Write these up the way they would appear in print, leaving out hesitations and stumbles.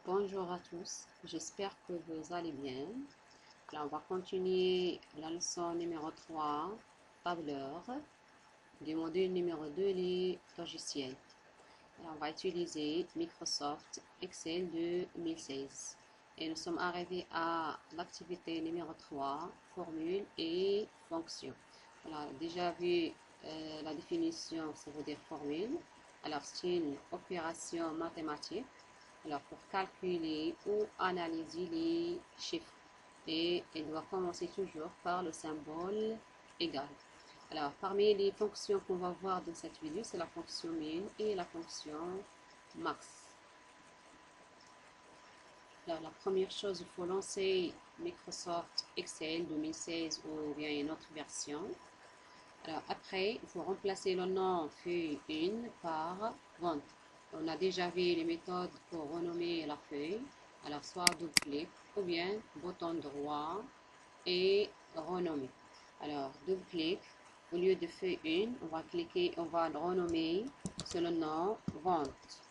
Bonjour à tous, j'espère que vous allez bien. Là, on va continuer la leçon numéro 3, tableur, du module numéro 2, les logiciels. Là, on va utiliser Microsoft Excel 2016. Et nous sommes arrivés à l'activité numéro 3, formule et fonction. On a déjà vu la définition, ça veut dire formule. Alors, c'est une opération mathématique. Alors, pour calculer ou analyser les chiffres. Et elle doit commencer toujours par le symbole égal. Alors, parmi les fonctions qu'on va voir dans cette vidéo, c'est la fonction min et la fonction max. Alors, la première chose, il faut lancer Microsoft Excel 2016 ou bien une autre version. Alors, après, il faut remplacer le nom feuille 1 par vente. On a déjà vu les méthodes pour renommer la feuille. Alors, soit double-clic ou bien bouton droit et renommer. Alors, double-clic, au lieu de feuille 1, on va cliquer, on va le renommer sur le nom vente.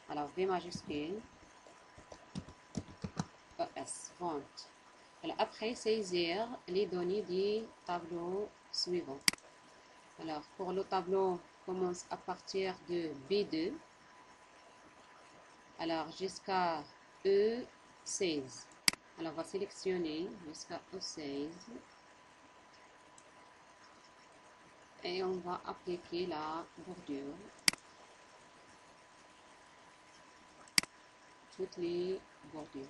Alors, V majuscule, ES, vente. Alors, après, saisir les données du tableau suivant. Alors, pour le tableau, commence à partir de B2. Alors, jusqu'à E16. Alors, on va sélectionner jusqu'à E16. Et on va appliquer la bordure. Toutes les bordures.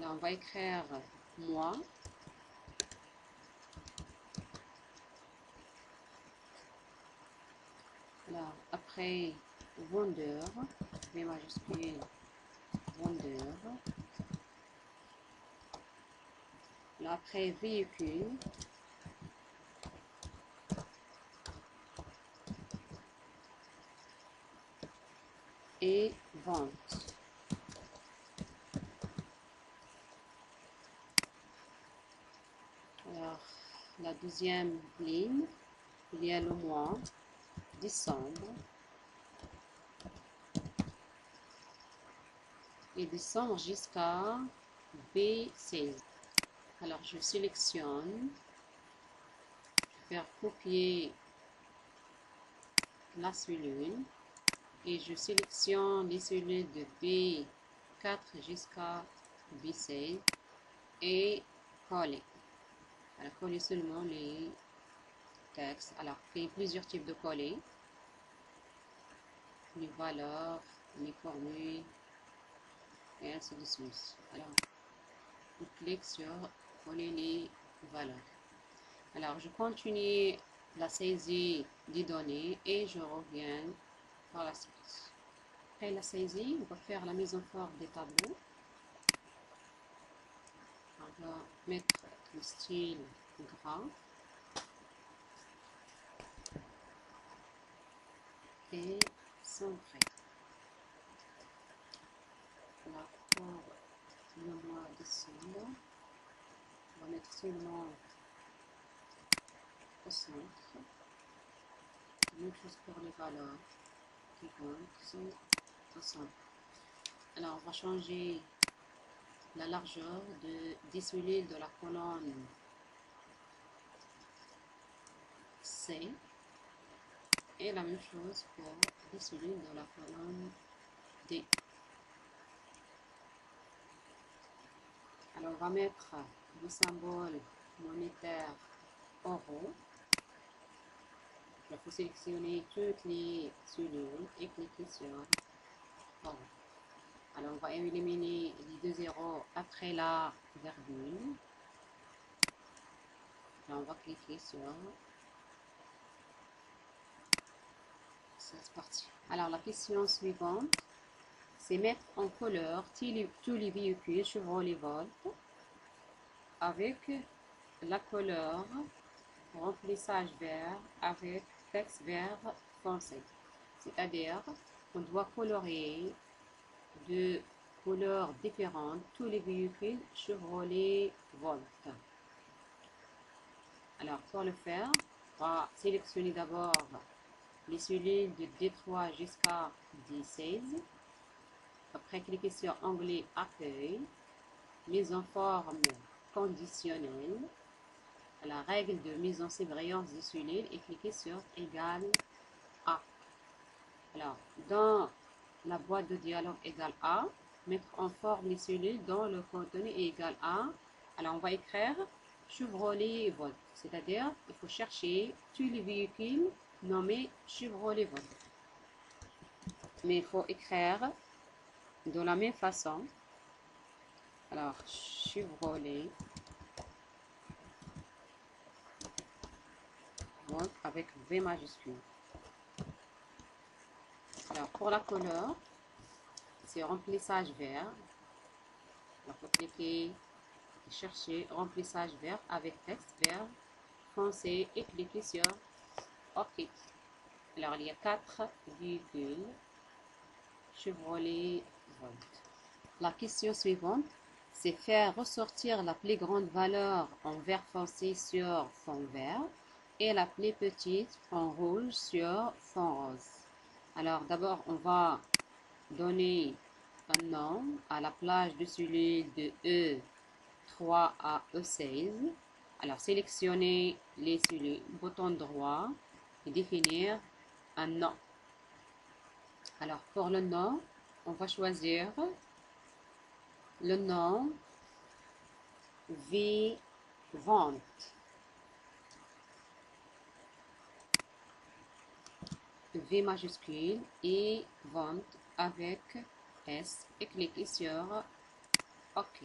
Là, on va écrire mois. Là, après vendeur, V majuscule, vendeur. Là, après véhicule. Et vente. Alors, la deuxième ligne, il y a le mois, décembre. Et descendre jusqu'à B16. Alors, je sélectionne, je vais faire copier la cellule et je sélectionne les cellules de B4 jusqu'à B16 et coller. Alors, coller seulement les textes. Alors, il y a plusieurs types de coller. Les valeurs, les formules, et ainsi de suite. Alors, je clique sur coller les valeurs. Alors, je continue la saisie des données et je reviens par la suite. Après la saisie, on va faire la mise en forme des tableaux. On va mettre le style gras et centré. Là, pour le mois de décembre, on va mettre seulement au centre. Même chose pour les valeurs qui sont au centre. Alors, on va changer la largeur des cellules de la colonne C et la même chose pour les cellules de la colonne D. Alors, on va mettre le symbole monétaire euro. Il faut sélectionner toutes les cellules et cliquer sur euro. Alors, on va éliminer les deux zéros après la virgule. Là, on va cliquer sur cette partie. Alors, la question suivante, c'est mettre en couleur tous les véhicules Chevrolet Volt avec la couleur remplissage vert avec texte vert foncé. C'est-à-dire qu'on doit colorier de couleurs différentes tous les véhicules Chevrolet Volt. Alors, pour le faire, on va sélectionner d'abord les cellules de D3 jusqu'à D16. Après, cliquez sur onglet Accueil, mise en forme conditionnelle, la règle de mise en surveillance des cellules et cliquez sur égal A. Alors, dans la boîte de dialogue égal A, mettre en forme les cellules dont le contenu est égal à. Alors, on va écrire Chevrolet Volt, c'est-à-dire il faut chercher tous les véhicules nommés Chevrolet Volt. Mais il faut écrire de la même façon. Alors, Chevrolet Volt avec V majuscule. Alors, pour la couleur, c'est remplissage vert. Il faut cliquer et chercher remplissage vert avec texte vert foncé et cliquer sur OK. Alors, il y a 4 véhicules Chevrolet Volt. La question suivante, c'est faire ressortir la plus grande valeur en vert foncé sur fond vert et la plus petite en rouge sur fond rose. Alors, d'abord, on va donner un nom à la plage de cellules de E3 à E16. Alors, sélectionnez les cellules, bouton droit et définir un nom. Alors, pour le nom, on va choisir le nom V-Vente. V majuscule et vente avec S et cliquez sur OK.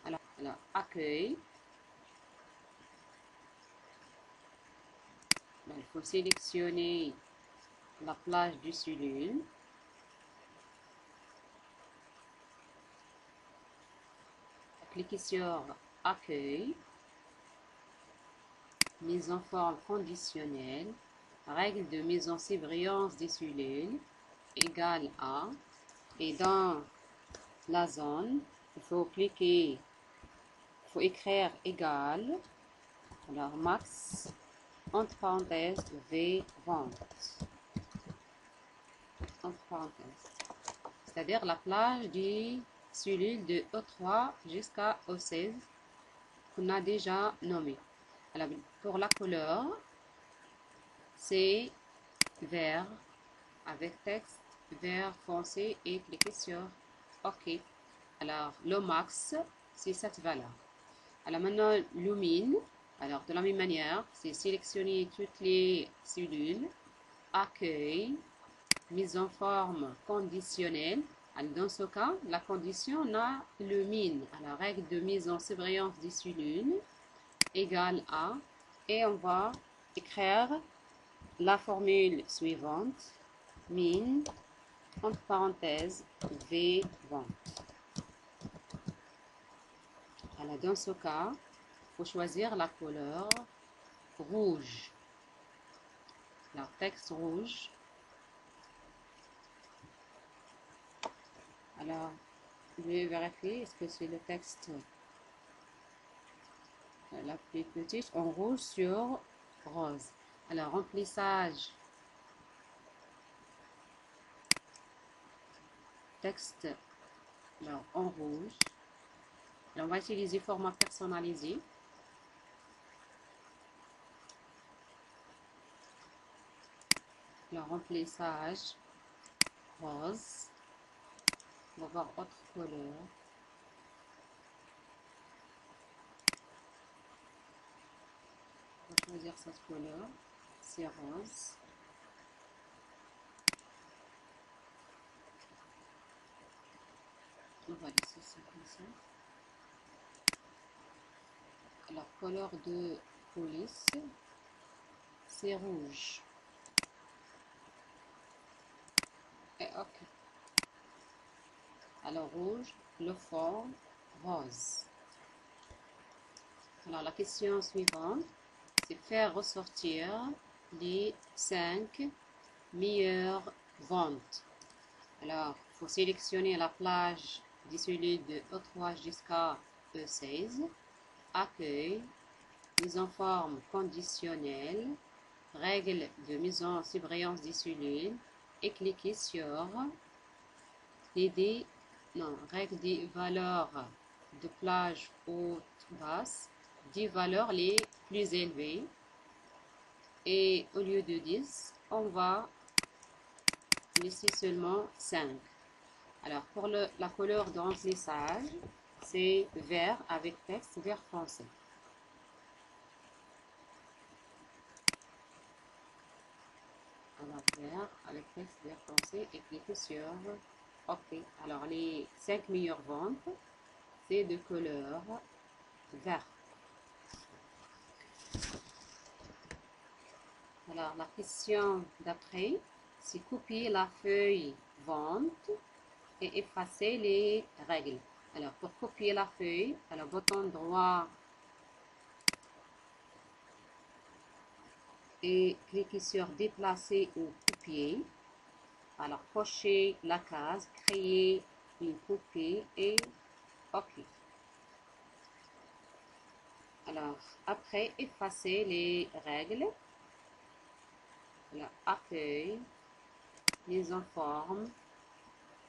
Alors accueil. Il faut sélectionner la plage du cellule. Cliquez sur accueil. Mise en forme conditionnelle. Règle de mise en surveillance des cellules égale à. Et dans la zone, il faut cliquer, il faut écrire égal. Alors max entre parenthèses V vente. Entre parenthèses. C'est-à-dire la plage des cellules de E3 jusqu'à E16 qu'on a déjà nommé. Alors pour la couleur, c'est vert avec texte vert foncé et cliquez sur OK. Alors le max, c'est cette valeur. Alors maintenant, lumine. Alors de la même manière, c'est sélectionner toutes les cellules, accueil, mise en forme conditionnelle. Alors dans ce cas, la condition, on a lumine. Alors règle de mise en surveillance des cellules égale à. Et on va écrire la formule suivante. Min, entre parenthèses, V vente. Alors dans ce cas, il faut choisir la couleur rouge. Alors texte rouge. Alors, je vais vérifier, est-ce que c'est le texte la plus petite en rouge sur rose. Alors, remplissage. Texte alors, en rouge. Alors, on va utiliser format personnalisé. Le remplissage rose. On va voir autre couleur. On va choisir cette couleur. C'est rose. On va laisser ça comme ça. Alors, couleur de police, c'est rouge. Et OK. Alors, rouge, le fond, rose. Alors, la question suivante, c'est faire ressortir les 5 meilleures ventes. Alors, il faut sélectionner la plage des cellules de E3 jusqu'à E16. Accueil, mise en forme conditionnelle, règle de mise en surbrillance des cellules et cliquez sur règle des valeurs de plage haute basse, 10 valeurs les plus élevées. Et au lieu de 10, on va laisser seulement 5. Alors, pour la couleur de remplissage, c'est vert avec texte vert foncé. Alors, vert avec texte vert foncé et cliquez sur OK. Alors, les 5 meilleures ventes, c'est de couleur vert. Alors, la question d'après, c'est copier la feuille vente et effacer les règles. Alors, pour copier la feuille, alors bouton droit et cliquez sur déplacer ou copier. Alors, cochez la case, créer une copie et OK. Alors, après, effacer les règles. Alors, accueil, mise en forme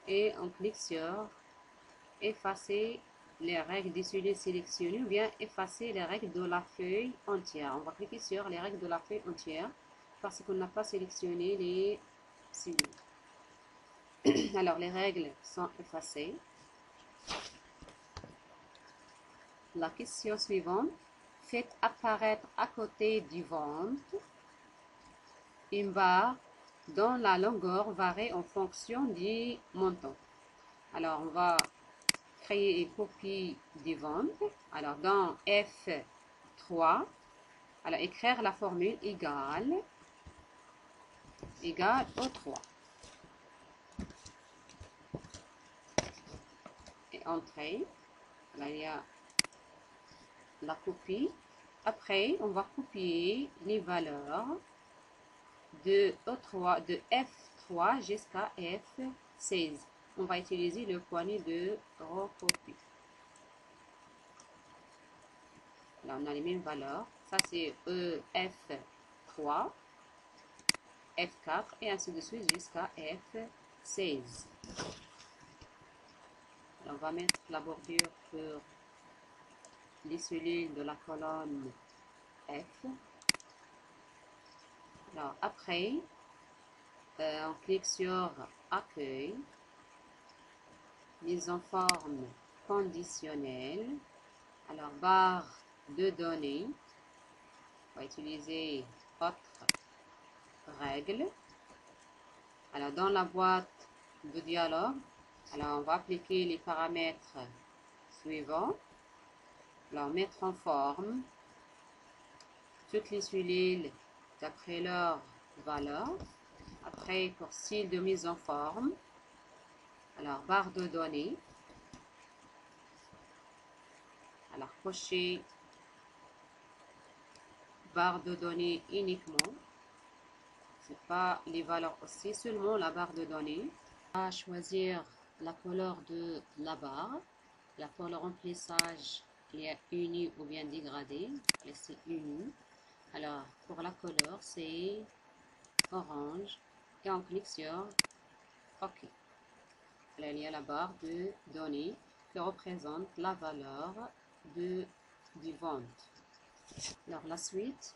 et on clique sur effacer les règles des cellules sélectionnées ou bien effacer les règles de la feuille entière. On va cliquer sur les règles de la feuille entière parce qu'on n'a pas sélectionné les cellules. Alors, les règles sont effacées. La question suivante. Faites apparaître à côté du ventre une barre dont la longueur varie en fonction du montant. Alors, on va créer une copie du ventre. Alors, dans F3, alors écrire la formule égale au 3. Et entrer. Là, il y a la copie. Après, on va copier les valeurs de F3 jusqu'à F16. On va utiliser le poignet de recopie. Là, on a les mêmes valeurs. Ça, c'est F3, F4 et ainsi de suite jusqu'à F16. Alors, on va mettre la bordure sur les cellules de la colonne F. Alors, après, on clique sur Accueil, mise en forme conditionnelle. Alors, barre de données, on va utiliser autre règle. Alors, dans la boîte de dialogue, alors on va appliquer les paramètres suivants. Alors, mettre en forme toutes les cellules d'après leur valeur. Après, pour style de mise en forme, alors barre de données. Alors, cocher barre de données uniquement. C'est pas les valeurs aussi, seulement la barre de données. On va choisir la couleur de la barre. La pour le remplissage, il y a uni ou bien dégradé. C'est uni. Alors, pour la couleur, c'est orange. Et on clique sur OK. Là, il y a la barre de données qui représente la valeur du ventre. Alors, la suite,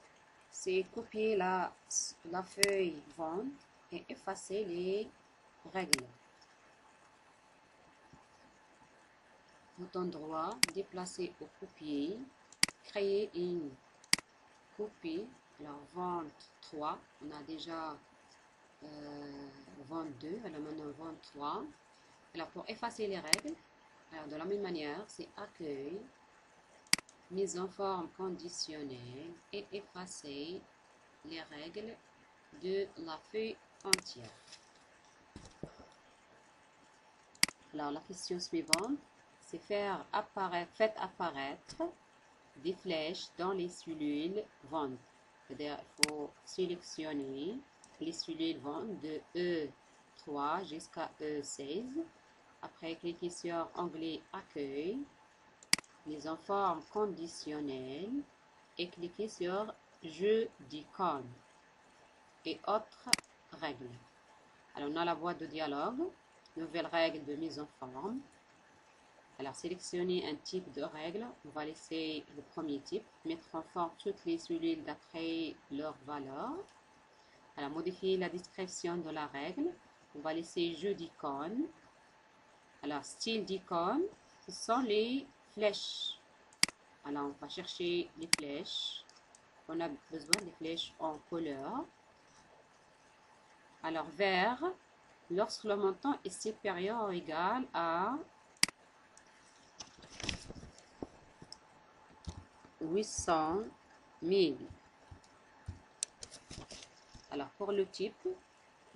c'est copier la feuille ventre et effacer les règles. Bouton droit, déplacer ou copier, créer une copie. Alors, ventre 3, on a déjà ventre 2, alors maintenant ventre 3. Alors, pour effacer les règles, alors de la même manière, c'est accueil, mise en forme conditionnelle et effacer les règles de la feuille entière. Alors, la question suivante, c'est faites apparaître des flèches dans les cellules ventre. C'est-à-dire, il faut sélectionner les cellules ventre de E3 jusqu'à E16. Après, cliquez sur onglet Accueil, mise en forme conditionnelle et cliquez sur Jeu d'icônes. et autres règles. Alors, on a la boîte de dialogue, nouvelle règle de mise en forme. Alors, sélectionnez un type de règle. On va laisser le premier type. Mettre en forme toutes les cellules d'après leur valeur. Alors, modifier la description de la règle. On va laisser jeu d'icônes. Alors, style d'icône, ce sont les flèches. Alors, on va chercher les flèches. On a besoin des flèches en couleur. Alors, vert, lorsque le montant est supérieur ou égal à 800 000. Alors, pour le type, on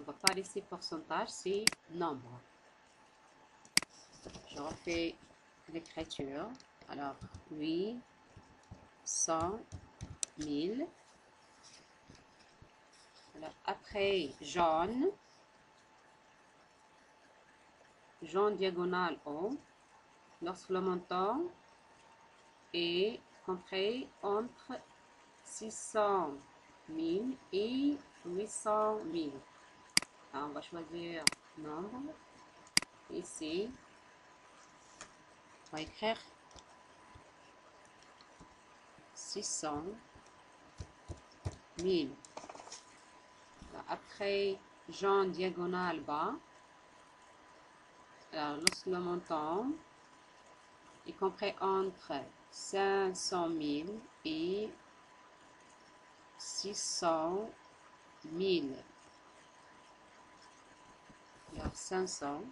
ne va pas laisser pourcentage, c'est nombre. Je refais l'écriture. Alors, 800 000. Alors, après, jaune. Jaune diagonale haut. Lorsque le montant est compris entre 600 000 et 800 000. Alors, on va choisir nombre. Ici, on va écrire 600 000. Après, jaune diagonale bas. Alors, lorsque le montant est compris entre 500 000 et 600 000. Alors, 500.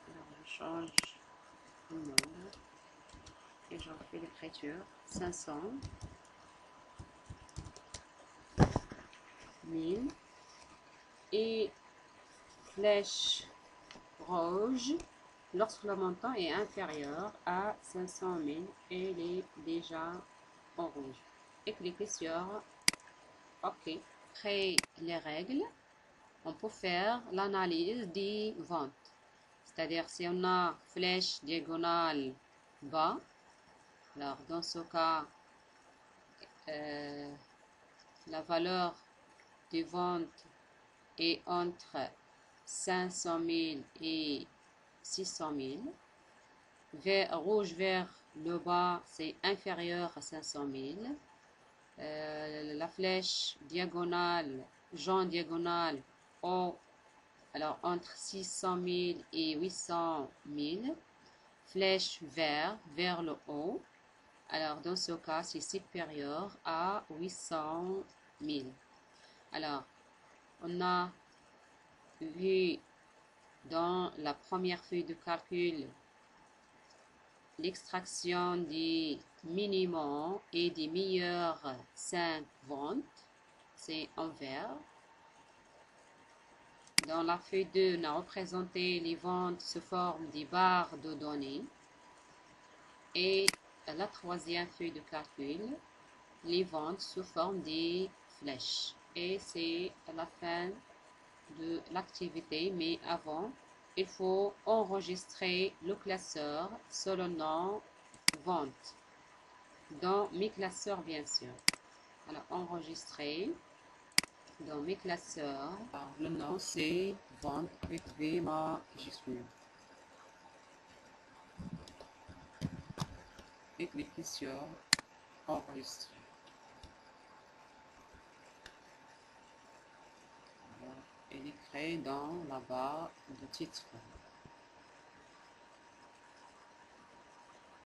Alors, je change le nombre et j'en fais l'écriture 500 000 et flèche rouge lorsque le montant est inférieur à 500 000 et il est déjà en rouge. Et cliquez sur OK. Après les règles, on peut faire l'analyse des ventes. C'est-à-dire, si on a flèche diagonale bas, alors dans ce cas, la valeur des ventes est entre 500 000 et 600 000. Rouge vers le bas, c'est inférieur à 500 000. La flèche diagonale, jaune diagonale haut, alors entre 600 000 et 800 000. Flèche vert vers le haut, alors dans ce cas c'est supérieur à 800 000. Alors on a vu dans la première feuille de calcul l'extraction des minimums et des meilleures 5 ventes, c'est en vert. Dans la feuille 2, on a représenté les ventes sous forme des barres de données. Et la troisième feuille de calcul, les ventes sous forme des flèches. Et c'est la fin de l'activité, mais avant, il faut enregistrer le classeur selon le nom vente. Dans mes classeurs, bien sûr. Alors, enregistrer dans mes classeurs. Alors, le nom, c'est vente avec V majuscule. Et cliquez sur enregistrer. Elle est créée dans la barre de titre.